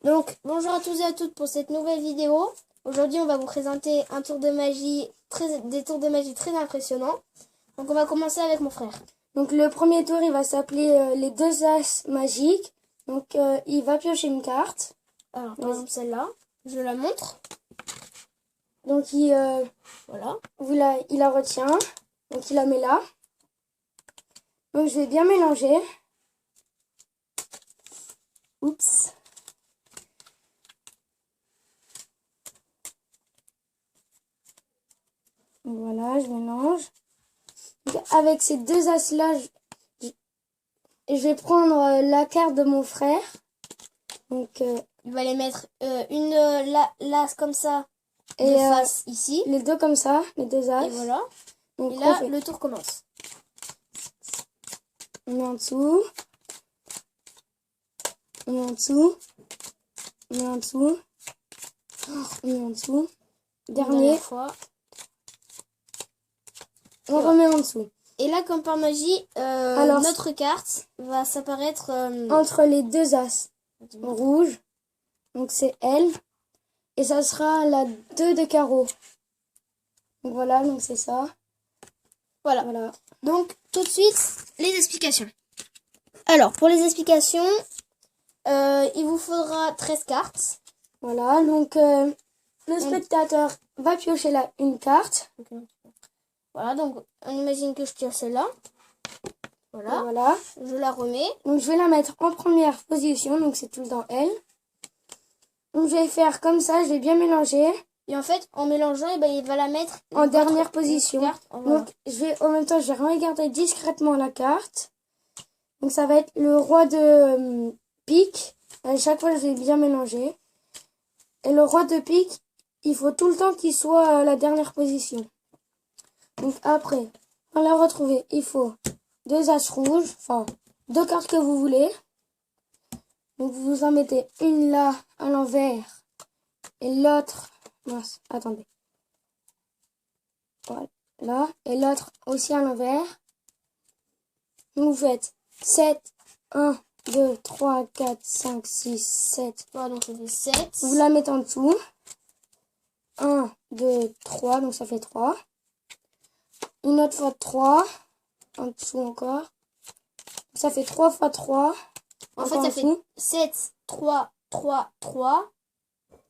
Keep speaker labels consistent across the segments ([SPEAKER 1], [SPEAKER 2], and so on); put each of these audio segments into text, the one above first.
[SPEAKER 1] Donc, bonjour à tous et à toutes pour cette nouvelle vidéo. Aujourd'hui, on va vous présenter un tour de magie, des tours de magie très impressionnants. Donc, on va commencer avec mon frère.
[SPEAKER 2] Donc, le premier tour, il va s'appeler les deux as magiques. Donc, il va piocher une carte.
[SPEAKER 1] Alors, par exemple, celle-là, je la montre.
[SPEAKER 2] Donc,
[SPEAKER 1] Voilà.
[SPEAKER 2] il la retient. Donc, il la met là. Donc, je vais bien mélanger. Oups. Voilà, je mélange. Donc, avec ces deux as-là, je vais prendre la carte de mon frère. Donc,
[SPEAKER 1] il va les mettre l'as comme ça,
[SPEAKER 2] et
[SPEAKER 1] de face ici.
[SPEAKER 2] Les deux comme ça, les deux as.
[SPEAKER 1] Et voilà.
[SPEAKER 2] Donc,
[SPEAKER 1] et là, le tour commence.
[SPEAKER 2] On met en dessous. On met en dessous. On met en dessous. On met en dessous. Dernier.
[SPEAKER 1] Fois.
[SPEAKER 2] On remet en dessous.
[SPEAKER 1] Et là, comme par magie, alors, notre carte va s'apparaître
[SPEAKER 2] entre les deux as rouge. Donc c'est elle. Et ça sera la 2 de carreau. Donc voilà, donc c'est ça.
[SPEAKER 1] Voilà. Donc tout de suite, les explications. Alors, pour les explications, il vous faudra 13 cartes.
[SPEAKER 2] Voilà, donc le spectateur va piocher une carte.
[SPEAKER 1] Voilà, donc on imagine que je tire celle-là.
[SPEAKER 2] Voilà.
[SPEAKER 1] Je la remets.
[SPEAKER 2] Donc je vais la mettre en première position, donc c'est tout le temps elle. Donc je vais faire comme ça, je vais bien mélanger.
[SPEAKER 1] Et en fait, en mélangeant, il va la mettre
[SPEAKER 2] en dernière position.
[SPEAKER 1] Voilà.
[SPEAKER 2] Donc en même temps, je vais regarder discrètement la carte. Donc ça va être le roi de pique. À chaque fois, je vais bien mélanger. Et le roi de pique, il faut tout le temps qu'il soit à la dernière position. Donc après, pour la retrouver, il faut deux as rouges, enfin deux cartes que vous voulez. Donc vous en mettez une là à l'envers et l'autre, mince, attendez, voilà, et l'autre aussi à l'envers. Donc vous faites 7, 1, 2, 3, 4, 5, 6, 7.
[SPEAKER 1] Voilà, donc ça fait 7.
[SPEAKER 2] Vous la mettez en dessous. 1, 2, 3, donc ça fait 3. Une autre fois 3. En dessous encore. Ça fait 3 fois 3.
[SPEAKER 1] En fait, ça fait 7, 3, 3, 3.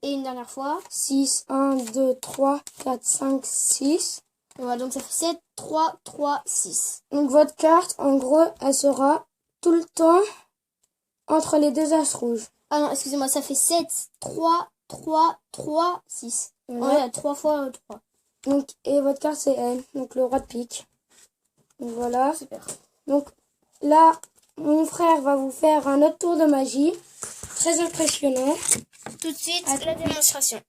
[SPEAKER 1] Et une dernière fois.
[SPEAKER 2] 6, 1, 2, 3, 4, 5, 6.
[SPEAKER 1] Voilà, donc ça fait 7, 3, 3, 6.
[SPEAKER 2] Donc votre carte, en gros, elle sera tout le temps entre les deux as rouges.
[SPEAKER 1] Ah non, excusez-moi, ça fait 7, 3, 3, 3, 6. Voilà, 3 fois 3.
[SPEAKER 2] Donc, et votre carte, c'est elle. Donc le roi de pique. Donc voilà.
[SPEAKER 1] Super.
[SPEAKER 2] Donc là, mon frère va vous faire un autre tour de magie. Très impressionnant.
[SPEAKER 1] Tout de suite, la démonstration.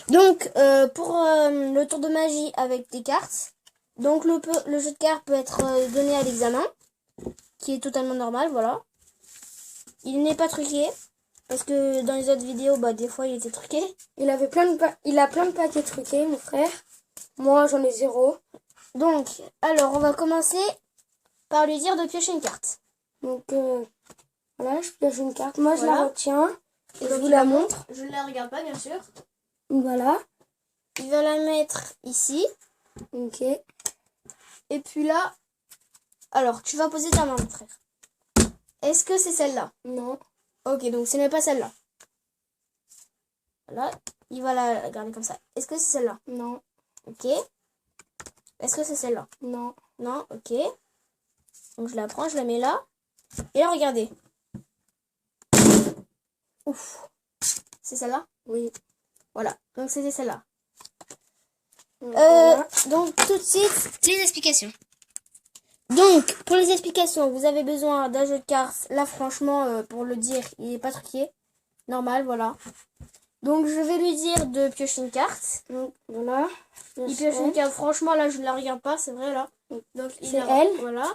[SPEAKER 1] Donc, pour le tour de magie avec des cartes, donc le jeu de cartes peut être donné à l'examen, qui est totalement normal, voilà. Il n'est pas truqué, parce que dans les autres vidéos, des fois il était truqué.
[SPEAKER 2] Il a plein de paquets truqués, mon frère. Moi, j'en ai 0.
[SPEAKER 1] Donc, alors, on va commencer par lui dire de piocher une carte.
[SPEAKER 2] Donc, voilà, je pioche une carte. Moi, je la retiens. Et je vous la montre.
[SPEAKER 1] Je ne la regarde pas, bien sûr.
[SPEAKER 2] Voilà.
[SPEAKER 1] Il va la mettre ici.
[SPEAKER 2] Ok.
[SPEAKER 1] Et puis là, alors, tu vas poser ta main, mon frère. Est-ce que c'est celle-là?
[SPEAKER 2] Non.
[SPEAKER 1] Ok, donc ce n'est pas celle-là. Voilà, il va la garder comme ça. Est-ce que c'est celle-là?
[SPEAKER 2] Non.
[SPEAKER 1] Ok. Est-ce que c'est celle-là?
[SPEAKER 2] Non.
[SPEAKER 1] Non, ok. Donc je la prends, je la mets là. Et là, regardez. Ouf. C'est celle-là?
[SPEAKER 2] Oui.
[SPEAKER 1] Voilà, donc c'était celle-là.
[SPEAKER 2] Voilà.
[SPEAKER 1] Donc tout de suite, les explications. Donc, pour les explications, vous avez besoin d'un jeu de cartes. Là, franchement, pour le dire, il n'est pas truqué. Normal, voilà. Donc, je vais lui dire de piocher une carte.
[SPEAKER 2] Donc, voilà.
[SPEAKER 1] Il pioche une carte. Franchement, là, je ne la regarde pas, c'est vrai, là. Donc,
[SPEAKER 2] c'est elle.
[SPEAKER 1] Voilà.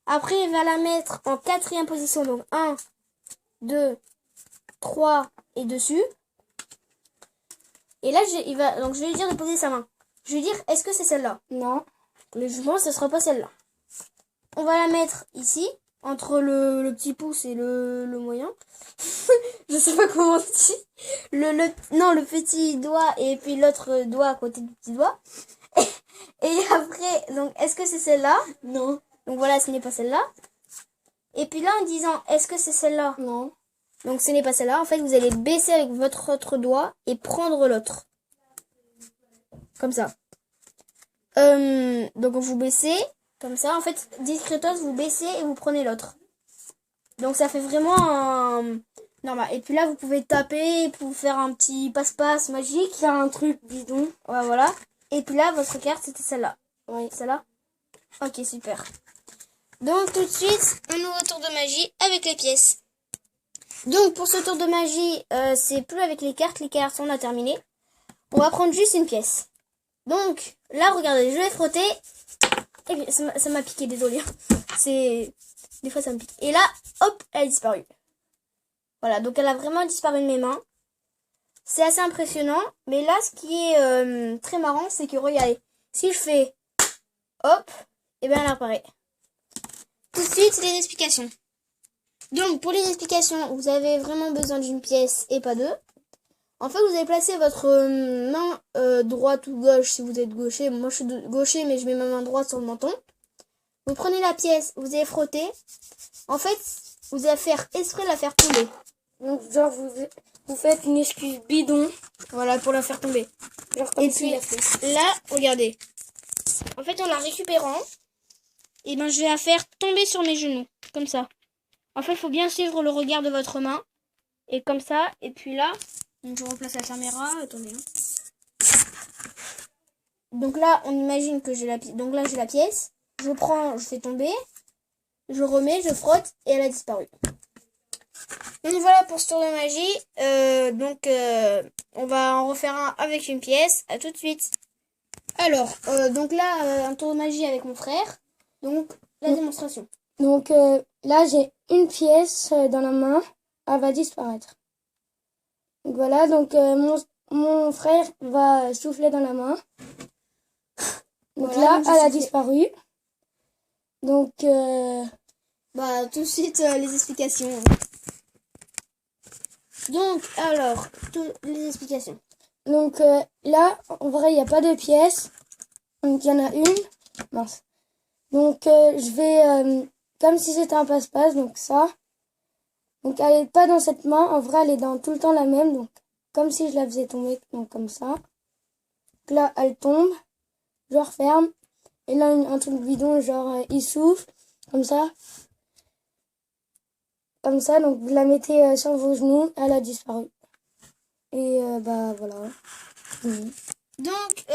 [SPEAKER 1] Après, il va la mettre en 4e position. Donc, 1, 2, 3 et dessus. Et là, donc, je vais lui dire de poser sa main. Je vais lui dire, est-ce que c'est celle-là?
[SPEAKER 2] Non.
[SPEAKER 1] Mais je pense que ce sera pas celle-là. On va la mettre ici, entre le petit pouce et le moyen. Je
[SPEAKER 2] Je sais pas comment on dit.
[SPEAKER 1] Non, le petit doigt et puis l'autre doigt à côté du petit doigt. Et après, donc, est-ce que c'est celle-là?
[SPEAKER 2] Non.
[SPEAKER 1] Donc voilà, ce n'est pas celle-là. Et puis là, en disant, est-ce que c'est celle-là?
[SPEAKER 2] Non.
[SPEAKER 1] Donc ce n'est pas celle-là. En fait, vous allez baisser avec votre autre doigt et prendre l'autre. Comme ça. Donc vous baissez, comme ça. En fait, discretos, vous baissez et vous prenez l'autre. Donc ça fait vraiment un... normal. Et puis là, vous pouvez taper pour faire un petit passe-passe magique.
[SPEAKER 2] Faire un truc bidon.
[SPEAKER 1] Ouais, voilà. Et puis là, votre carte, c'était celle-là.
[SPEAKER 2] Oui.
[SPEAKER 1] Celle-là? Ok, super. Donc tout de suite, un nouveau tour de magie avec les pièces. Donc pour ce tour de magie, c'est plus avec les cartes on a terminé. On va prendre juste une pièce. Donc là, regardez, je vais frotter. Et puis, ça m'a piqué, désolé. Des fois ça me pique. Et là, hop, elle a disparu. Voilà, donc elle a vraiment disparu de mes mains. C'est assez impressionnant. Mais là, ce qui est très marrant, c'est que regardez, si je fais hop, et bien elle apparaît. Tout de suite, les explications. Donc, pour les explications, vous avez vraiment besoin d'une pièce et pas deux. En fait, vous allez placer votre main droite ou gauche si vous êtes gaucher. Moi, je suis gaucher, mais je mets ma main droite sur le menton. Vous prenez la pièce, vous allez frotter. En fait, vous allez faire exprès de la faire tomber.
[SPEAKER 2] Donc, genre, vous faites une excuse bidon.
[SPEAKER 1] Voilà, pour la faire tomber.
[SPEAKER 2] Genre comme
[SPEAKER 1] Et
[SPEAKER 2] s'il
[SPEAKER 1] puis,
[SPEAKER 2] a fait.
[SPEAKER 1] là, regardez. En fait, en la récupérant, et ben, je vais la faire tomber sur mes genoux. Comme ça. En fait, il faut bien suivre le regard de votre main. Et comme ça. Et puis là, donc je replace la caméra. Attendez. Donc là, on imagine que j'ai la pièce. Donc là, j'ai la pièce. Je prends, je fais tomber. Je remets, je frotte. Et elle a disparu. Donc voilà pour ce tour de magie. On va en refaire un avec une pièce. À tout de suite. Alors, donc là, un tour de magie avec mon frère. Donc, la démonstration.
[SPEAKER 2] Donc là, j'ai une pièce dans la main. Elle va disparaître. Donc voilà, donc mon frère va souffler dans la main. Donc
[SPEAKER 1] Voilà,
[SPEAKER 2] là, elle a disparu. Donc,
[SPEAKER 1] bah, tout de suite, les explications. Donc, alors, les explications.
[SPEAKER 2] donc là, en vrai, il n'y a pas de pièce. Donc, il y en a une. Mince. Donc, je vais, comme si c'était un passe-passe, donc ça. Donc, elle n'est pas dans cette main. En vrai, elle est dans tout le temps la même. Donc, comme si je la faisais tomber, donc comme ça. Donc là, elle tombe. Je referme. Et là, un truc bidon, genre, il souffle. Comme ça. Comme ça, donc vous la mettez sur vos genoux. Elle a disparu. Et bah, voilà.
[SPEAKER 1] Donc,